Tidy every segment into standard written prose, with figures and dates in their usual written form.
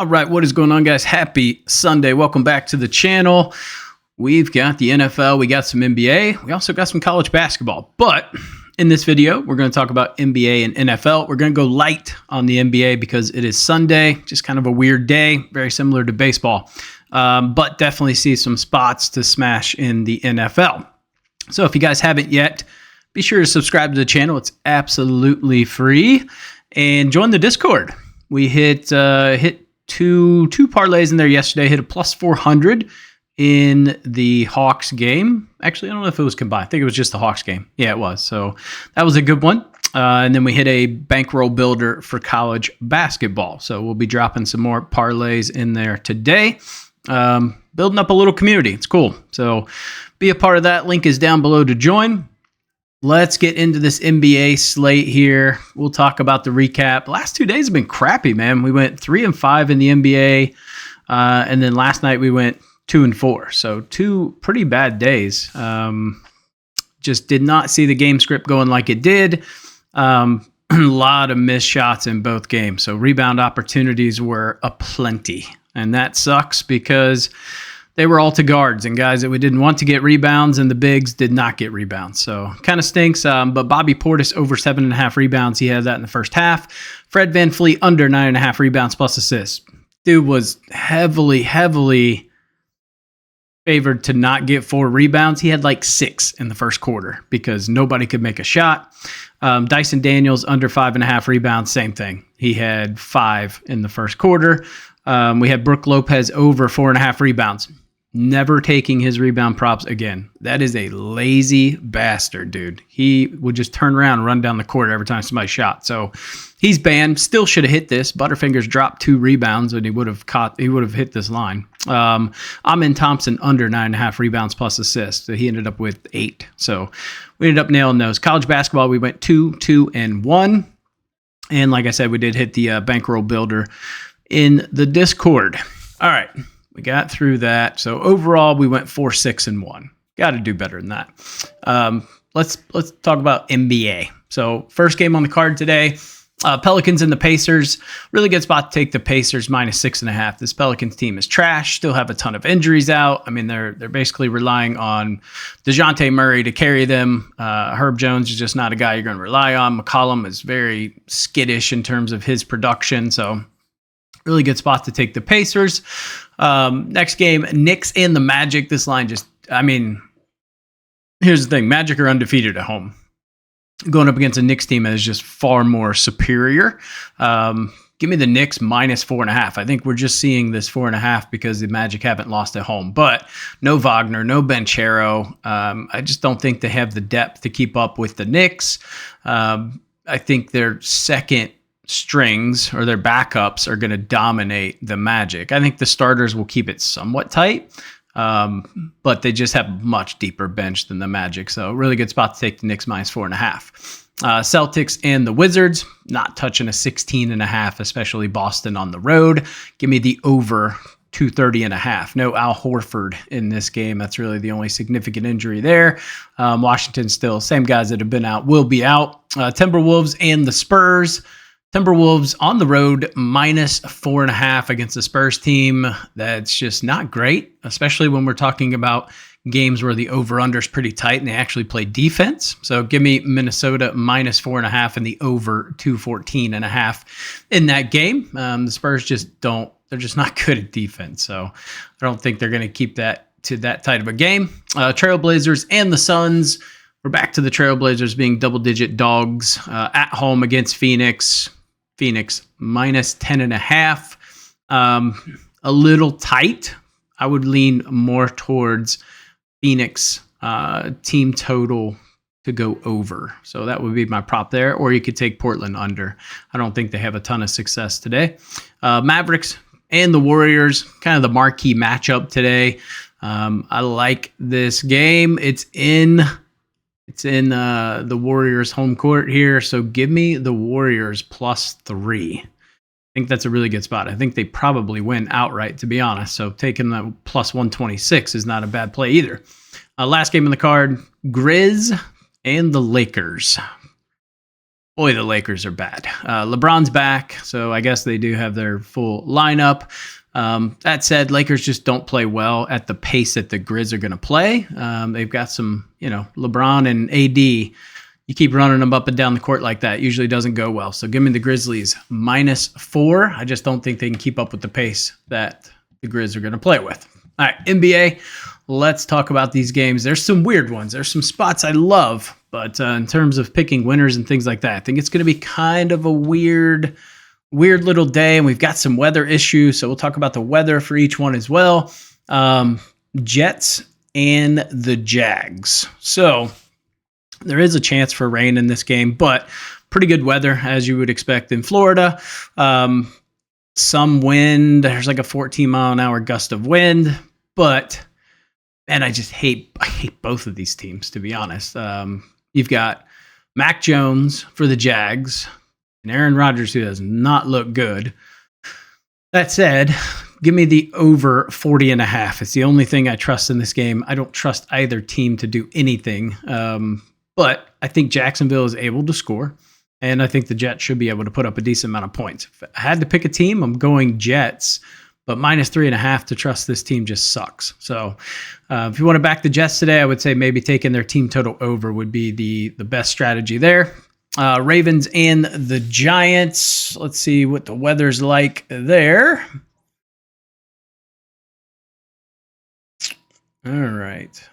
All right, what is going on, guys? Happy Sunday. Welcome back to the channel. We've got the NFL, we got some NBA, we also got some college basketball. But in this video, we're going to talk about NBA and NFL. We're going to go light on the NBA because it is Sunday, just kind of a weird day, very similar to baseball. But definitely see some spots to smash in the NFL. So if you guys haven't yet, be sure to subscribe to the channel. It's absolutely free. And join the Discord. We hit two parlays in there yesterday. Hit a plus 400 in the Hawks game. Actually, I don't know if it was combined. I think it was just the Hawks game. Yeah, it was. So that was a good one. And then we hit a bankroll builder for college basketball. So we'll be dropping some more parlays in there today. Building up a little community. It's cool. So be a part of that. Link is down below to join. Let's get into this NBA slate here. We'll talk about the recap. Last 2 days have been crappy, man. We went 3-5 in the NBA. And then last night we went 2-4. So 2 pretty bad days. Just did not see the game script going like it did. A lot of missed shots in both games. So rebound opportunities were aplenty. And that sucks because they were all to guards and guys that we didn't want to get rebounds, and the bigs did not get rebounds. So kind of stinks. But Bobby Portis over 7.5 rebounds. He had that in the first half. Fred VanVleet under 9.5 rebounds plus assists. Dude was heavily favored to not get 4 rebounds. He had like 6 in the first quarter because nobody could make a shot. Dyson Daniels under 5.5 rebounds. Same thing. He had 5 in the first quarter. We had Brook Lopez over 4.5 rebounds. Never taking his rebound props again. That is a lazy bastard, dude. He would just turn around and run down the court every time somebody shot. So he's banned. Still should have hit this. Butterfingers dropped 2 rebounds and he would have hit this line. Amin Thompson under 9.5 rebounds plus assists. So he ended up with 8. So we ended up nailing those. College basketball, we went 2-2-1. And like I said, we did hit the bankroll builder in the Discord. All right. We got through that. So overall, we went 4-6-1. Got to do better than that. Let's talk about NBA. So first game on the card today, Pelicans and the Pacers. Really good spot to take the Pacers -6.5. This Pelicans team is trash. Still have a ton of injuries out. I mean, they're basically relying on DeJounte Murray to carry them. Herb Jones is just not a guy you're going to rely on. McCollum is very skittish in terms of his production. So really good spot to take the Pacers. Next game, Knicks and the Magic. This line just, I mean, here's the thing. Magic are undefeated at home. Going up against a Knicks team that is just far more superior. Give me the Knicks -4.5. I think we're just seeing this 4.5 because the Magic haven't lost at home. But no Wagner, no Banchero. I just don't think they have the depth to keep up with the Knicks. I think their second strings or their backups are going to dominate the Magic. I think the starters will keep it somewhat tight, but they just have a much deeper bench than the Magic. So really good spot to take the Knicks -4.5. Celtics and the Wizards, not touching a 16.5, especially Boston on the road. Give me the over 230.5. No Al Horford in this game. That's really the only significant injury there. Washington still, same guys that have been out, will be out. Timberwolves and the Spurs. Timberwolves on the road -4.5 against the Spurs team. That's just not great, especially when we're talking about games where the over-under is pretty tight and they actually play defense. So give me Minnesota -4.5 and the over 214.5 in that game. The Spurs they're just not good at defense. So I don't think they're going to keep that to that tight of a game. Trailblazers and the Suns. We're back to the Trailblazers being double-digit dogs at home against Phoenix. Phoenix -10.5. A little tight. I would lean more towards Phoenix team total to go over. So that would be my prop there. Or you could take Portland under. I don't think they have a ton of success today. Mavericks and the Warriors, kind of the marquee matchup today. I like this game. It's in the Warriors home court here. So give me the Warriors +3. I think that's a really good spot. I think they probably win outright, to be honest. So taking the +126 is not a bad play either. Last game on the card, Grizz and the Lakers. boy, the Lakers are bad. LeBron's back, so I guess they do have their full lineup. That said, Lakers just don't play well at the pace that the Grizz are going to play. They've got some, LeBron and AD. You keep running them up and down the court like that, usually doesn't go well. So give me the Grizzlies -4. I just don't think they can keep up with the pace that the Grizz are going to play with. All right, NBA. Let's talk about these games. There's some weird ones. There's some spots I love, but in terms of picking winners and things like that, I think it's going to be kind of a weird little day, and we've got some weather issues, so we'll talk about the weather for each one as well. Jets and the Jags. So there is a chance for rain in this game, but pretty good weather, as you would expect in Florida. Some wind. There's like a 14-mile-an-hour gust of wind, but man, I hate both of these teams, to be honest. You've got Mac Jones for the Jags and Aaron Rodgers, who does not look good. That said, give me the over 40.5. It's the only thing I trust in this game. I don't trust either team to do anything, but I think Jacksonville is able to score, and I think the Jets should be able to put up a decent amount of points. If I had to pick a team, I'm going Jets. But -3.5 to trust this team just sucks. So if you want to back the Jets today, I would say maybe taking their team total over would be the best strategy there. Ravens and the Giants. Let's see what the weather's like there. All right.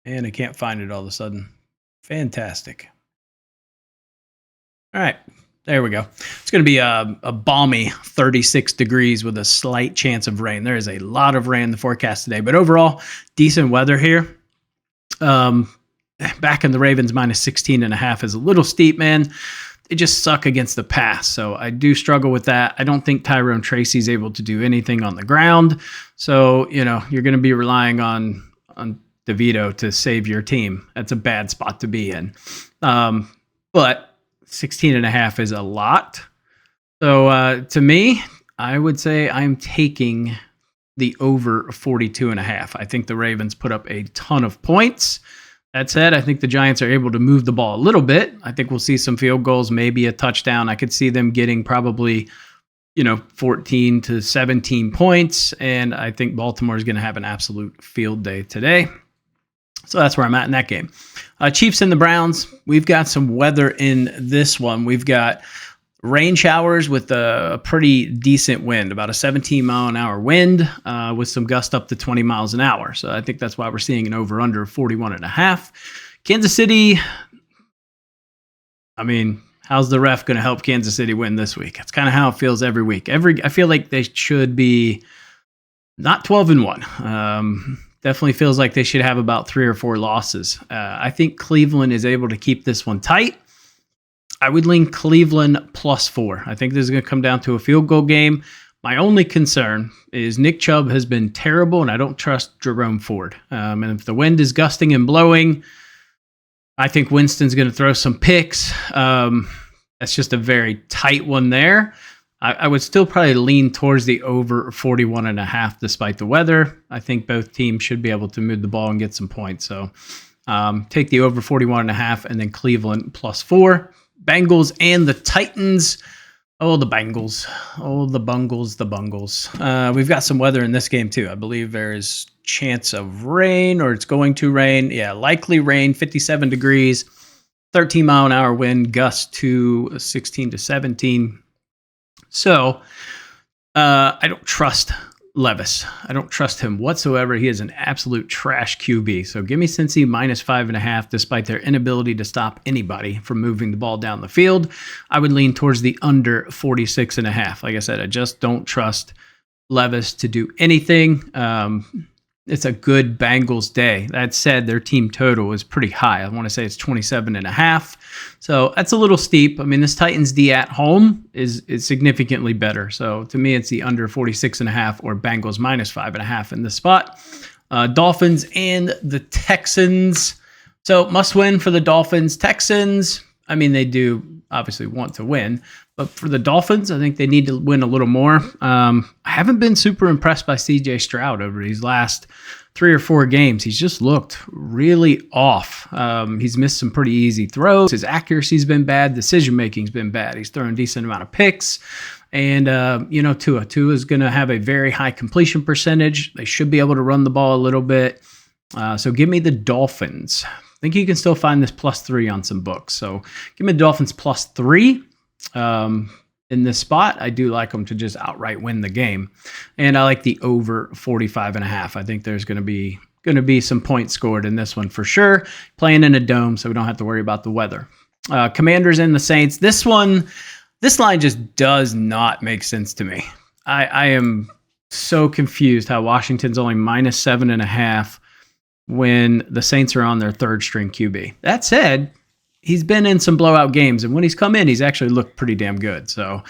And I can't find it all of a sudden. Fantastic. All right. There we go. It's going to be a balmy 36 degrees with a slight chance of rain. There is a lot of rain in the forecast today, but overall, decent weather here. Back in the Ravens, -16.5 is a little steep, man. They just suck against the pass, so I do struggle with that. I don't think Tyrone Tracy's able to do anything on the ground, so you're going to be relying on DeVito to save your team. That's a bad spot to be in. But 16.5 is a lot. So to me, I would say I'm taking the over 42.5. I think the Ravens put up a ton of points. That said, I think the Giants are able to move the ball a little bit. I think we'll see some field goals, maybe a touchdown. I could see them getting probably 14 to 17 points, and I think Baltimore is going to have an absolute field day today. So that's where I'm at in that game. Chiefs and the Browns. We've got some weather in this one. We've got rain showers with a pretty decent wind, about a 17-mile-an-hour wind with some gust up to 20 miles an hour. So I think that's why we're seeing an over-under of 41.5. Kansas City, I mean, how's the ref going to help Kansas City win this week? That's kind of how it feels every week. I feel like they should be not 12-1. Definitely feels like they should have about 3 or 4 losses. I think Cleveland is able to keep this one tight. I would lean Cleveland +4. I think this is going to come down to a field goal game. My only concern is Nick Chubb has been terrible, and I don't trust Jerome Ford. And if the wind is gusting and blowing, I think Winston's going to throw some picks. That's just a very tight one there. I would still probably lean towards the over 41.5 despite the weather. I think both teams should be able to move the ball and get some points. So take the over 41.5 and then Cleveland +4. Bengals and the Titans. Oh, the Bengals. Oh, the Bungles. We've got some weather in this game too. I believe there is chance of rain, or it's going to rain. Yeah, likely rain, 57 degrees, 13-mile-an-hour wind, gust to 16 to 17. So I don't trust Levis. I don't trust him whatsoever. He is an absolute trash QB. So give me Cincy -5.5, despite their inability to stop anybody from moving the ball down the field. I would lean towards the under 46.5. Like I said, I just don't trust Levis to do anything. It's a good Bengals day. That said, their team total is pretty high. I want to say it's 27.5. So that's a little steep. I mean, this Titans D at home is significantly better. So to me, it's the under 46.5 or Bengals -5.5 in this spot. Dolphins and the Texans. So must win for the Dolphins. Texans, I mean, they do obviously want to win. But for the Dolphins, I think they need to win a little more. I haven't been super impressed by C.J. Stroud over these last 3 or 4 games. He's just looked really off. He's missed some pretty easy throws. His accuracy's been bad. Decision-making's been bad. He's thrown a decent amount of picks. And, Tua is going to have a very high completion percentage. They should be able to run the ball a little bit. So give me the Dolphins. I think you can still find this +3 on some books. So give me the Dolphins +3 in this spot. I do like them to just outright win the game. And I like the over 45.5. I think there's going to be some points scored in this one for sure. Playing in a dome, so we don't have to worry about the weather. Commanders and the Saints. This line just does not make sense to me. I am so confused how Washington's only -7.5 when the Saints are on their 3rd string QB. That said, he's been in some blowout games, and when he's come in, he's actually looked pretty damn good. So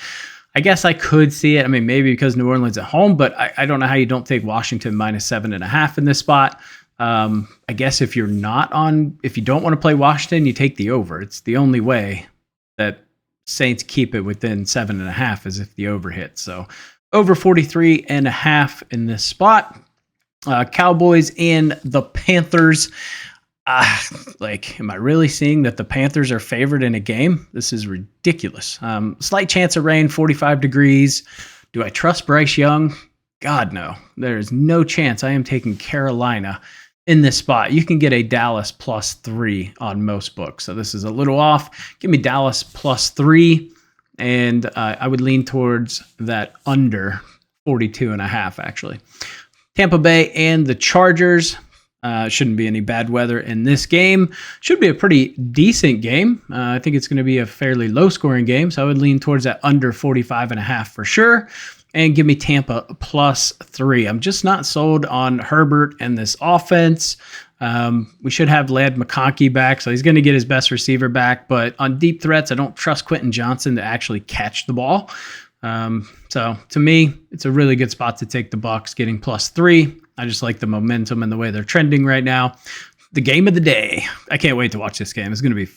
I guess I could see it. I mean, maybe because New Orleans at home, but I don't know how you don't take Washington -7.5 in this spot. I guess if you don't want to play Washington, you take the over. It's the only way that Saints keep it within 7.5 is if the over hits. So over 43.5 in this spot. Cowboys and the Panthers. Am I really seeing that the Panthers are favored in a game? This is ridiculous. Slight chance of rain, 45 degrees. Do I trust Bryce Young? God, no. There's no chance. I am taking Carolina in this spot. You can get a Dallas +3 on most books. So this is a little off. Give me Dallas +3. And I would lean towards that under 42.5, actually. Tampa Bay and the Chargers. Shouldn't be any bad weather in this game. Should be a pretty decent game. I think it's going to be a fairly low-scoring game, so I would lean towards that under 45.5 for sure. And give me Tampa +3. I'm just not sold on Herbert and this offense. We should have Ladd McConkey back, so he's going to get his best receiver back. But on deep threats, I don't trust Quentin Johnson to actually catch the ball. So to me, it's a really good spot to take the Bucs, getting +3. I just like the momentum and the way they're trending right now. The game of the day. I can't wait to watch this game. It's going to be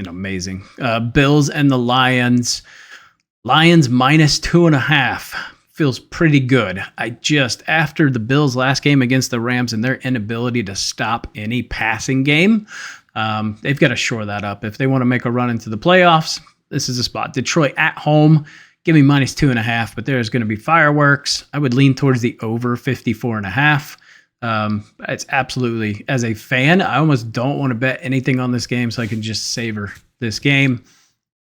amazing. Bills and the Lions. Lions -2.5. Feels pretty good. After the Bills' last game against the Rams and their inability to stop any passing game, they've got to shore that up. If they want to make a run into the playoffs, this is a spot. Detroit at home. Give me -2.5, but there's going to be fireworks. I would lean towards the over 54.5. It's absolutely, as a fan, I almost don't want to bet anything on this game so I can just savor this game,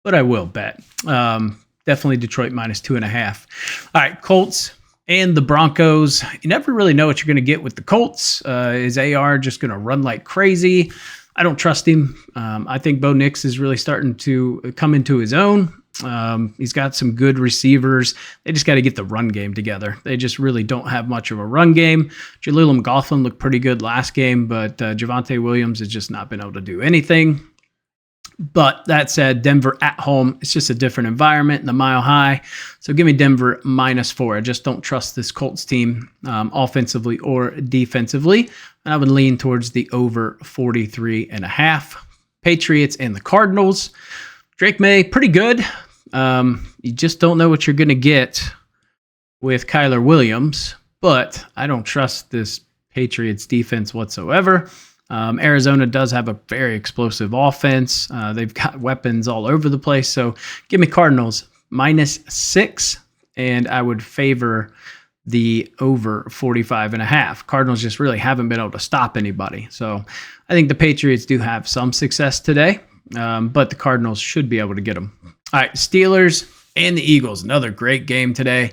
but I will bet. Definitely Detroit -2.5. All right, Colts and the Broncos. You never really know what you're going to get with the Colts. Is AR just going to run like crazy? I don't trust him. I think Bo Nix is really starting to come into his own. He's got some good receivers. They just got to get the run game together. They just really don't have much of a run game. Jaleel McLaughlin looked pretty good last game, but Javonte Williams has just not been able to do anything. But that said, Denver at home, it's just a different environment in the Mile High. So give me Denver -4. I just don't trust this Colts team offensively or defensively. And I would lean towards the over 43.5. Patriots and the Cardinals. Drake May, pretty good. You just don't know what you're going to get with Kyler Williams, but I don't trust this Patriots defense whatsoever. Arizona does have a very explosive offense. They've got weapons all over the place. So give me Cardinals -6, and I would favor the over 45.5. Cardinals just really haven't been able to stop anybody. So I think the Patriots do have some success today, but the Cardinals should be able to get them. All right, Steelers and the Eagles. Another great game today.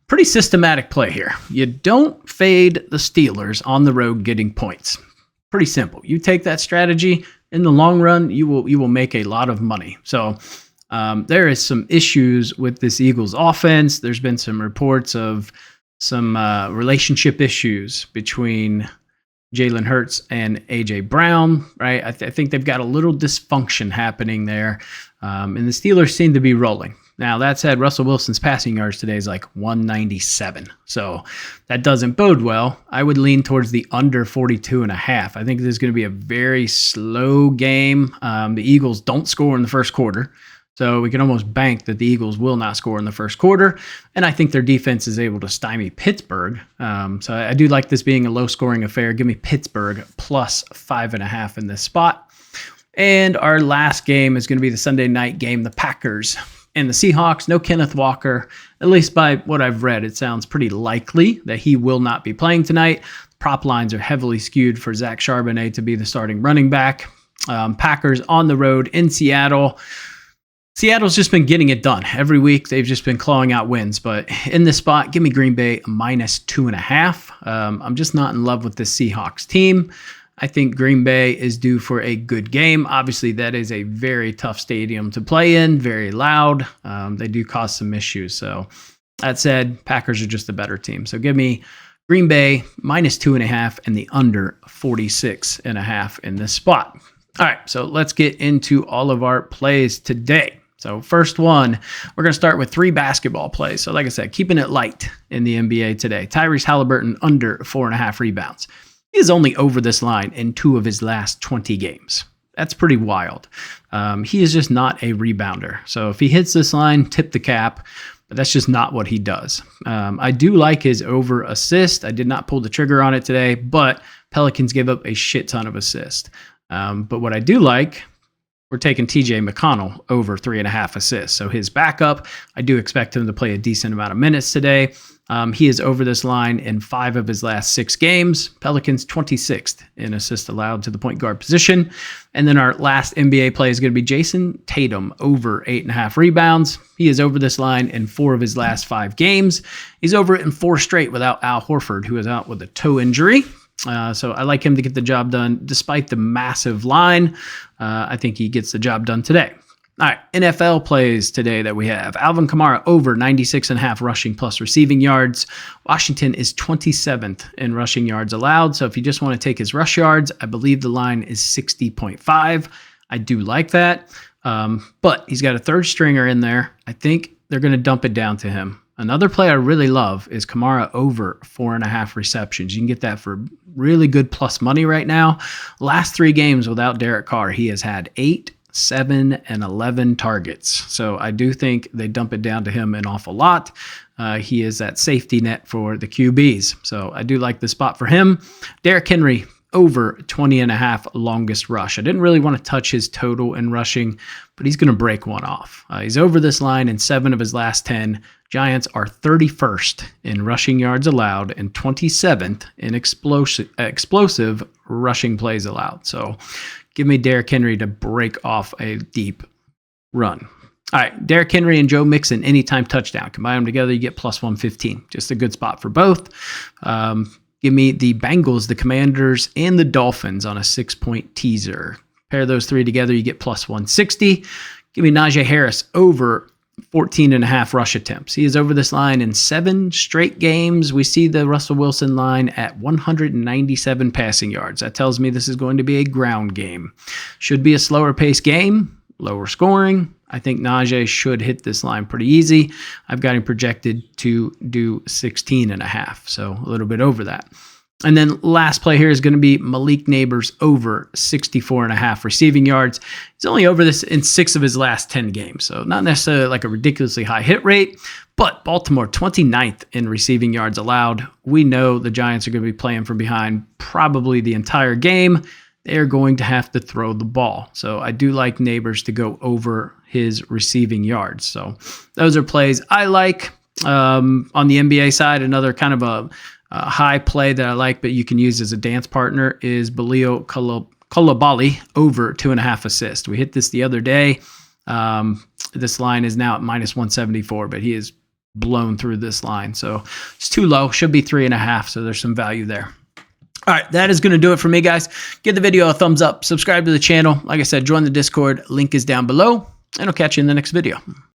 Pretty systematic play here. You don't fade the Steelers on the road getting points. Pretty simple. You take that strategy, in the long run, you will make a lot of money. So there is some issues with this Eagles offense. There's been some reports of some relationship issues between Jalen Hurts and A.J. Brown, right? I think they've got a little dysfunction happening there, and the Steelers seem to be rolling. Now, that said, Russell Wilson's passing yards today is like 197, so that doesn't bode well. I would lean towards the under 42.5. I think this is going to be a very slow game. The Eagles don't score in the first quarter. So we can almost bank that the Eagles will not score in the first quarter. And I think their defense is able to stymie Pittsburgh. So I do like this being a low-scoring affair. Give me Pittsburgh plus 5.5 in this spot. And our last game is going to be the Sunday night game, the Packers and the Seahawks. No Kenneth Walker. At least by what I've read, it sounds pretty likely that he will not be playing tonight. Prop lines are heavily skewed for Zach Charbonnet to be the starting running back. Packers on the road in Seattle. Seattle's just been getting it done. Every week, they've just been clawing out wins. But in this spot, give me Green Bay minus 2.5. I'm just not in love with the Seahawks team. I think Green Bay is due for a good game. Obviously, that is a very tough stadium to play in, very loud. They do cause some issues. So that said, Packers are just a better team. So give me Green Bay minus 2.5 and the under 46.5 in this spot. All right, so let's get into all of our plays today. So first one, we're going to start with 3 basketball plays. So like I said, keeping it light in the NBA today. Tyrese Halliburton under 4.5 rebounds. He is only over this line in 2 of his last 20 games. That's pretty wild. He is just not a rebounder. So if he hits this line, tip the cap. But that's just not what he does. I do like his over assist. I did not pull the trigger on it today, but Pelicans gave up a shit ton of assists. But what I do like, we're taking TJ McConnell over 3.5 assists. So his backup, I do expect him to play a decent amount of minutes today. He is over this line in 5 of his last 6 games. Pelicans 26th in assists allowed to the point guard position. And then our last NBA play is going to be Jason Tatum over 8.5 rebounds. He is over this line in 4 of his last 5 games. He's over it in 4 straight without Al Horford, who is out with a toe injury. So I like him to get the job done despite the massive line. I think he gets the job done today. All right, NFL plays today that we have. Alvin Kamara over 96.5 rushing plus receiving yards. Washington is 27th in rushing yards allowed. So if you just want to take his rush yards, I believe the line is 60.5. I do like that. But he's got a third stringer in there. I think they're going to dump it down to him. Another play I really love is Kamara over 4.5 receptions. You can get that for really good plus money right now. Last 3 games without Derek Carr, he has had 8, 7, and 11 targets. So I do think they dump it down to him an awful lot. He is that safety net for the QBs. So I do like the spot for him. Derrick Henry over 20.5 longest rush. I didn't really want to touch his total in rushing, but he's going to break one off. He's over this line in 7 of his last 10. Giants are 31st in rushing yards allowed and 27th in explosive rushing plays allowed. So give me Derrick Henry to break off a deep run. All right, Derrick Henry and Joe Mixon, anytime touchdown. Combine them together, you get plus 115. Just a good spot for both. Give me the Bengals, the Commanders, and the Dolphins on a 6-point teaser. Pair those 3 together, you get plus 160. Give me Najee Harris over 14.5 rush attempts. He is over this line in 7 straight games. We see the Russell Wilson line at 197 passing yards. That tells me this is going to be a ground game. Should be a slower paced game, lower scoring. I think Najee should hit this line pretty easy. I've got him projected to do 16.5, so a little bit over that. And then last play here is going to be Malik Neighbors over 64.5 receiving yards. He's only over this in 6 of his last 10 games, so not necessarily like a ridiculously high hit rate, but Baltimore 29th in receiving yards allowed. We know the Giants are going to be playing from behind probably the entire game. They're going to have to throw the ball. So I do like Neighbors to go over his receiving yards. So those are plays I like. On the NBA side, another kind of a high play that I like, but you can use as a dance partner is Balio Coulibaly over 2.5 assists. We hit this the other day. This line is now at minus 174, but he is blown through this line. So it's too low. Should be 3.5. So there's some value there. All right, that is going to do it for me, guys. Give the video a thumbs up. Subscribe to the channel. Like I said, join the Discord. Link is down below, and I'll catch you in the next video.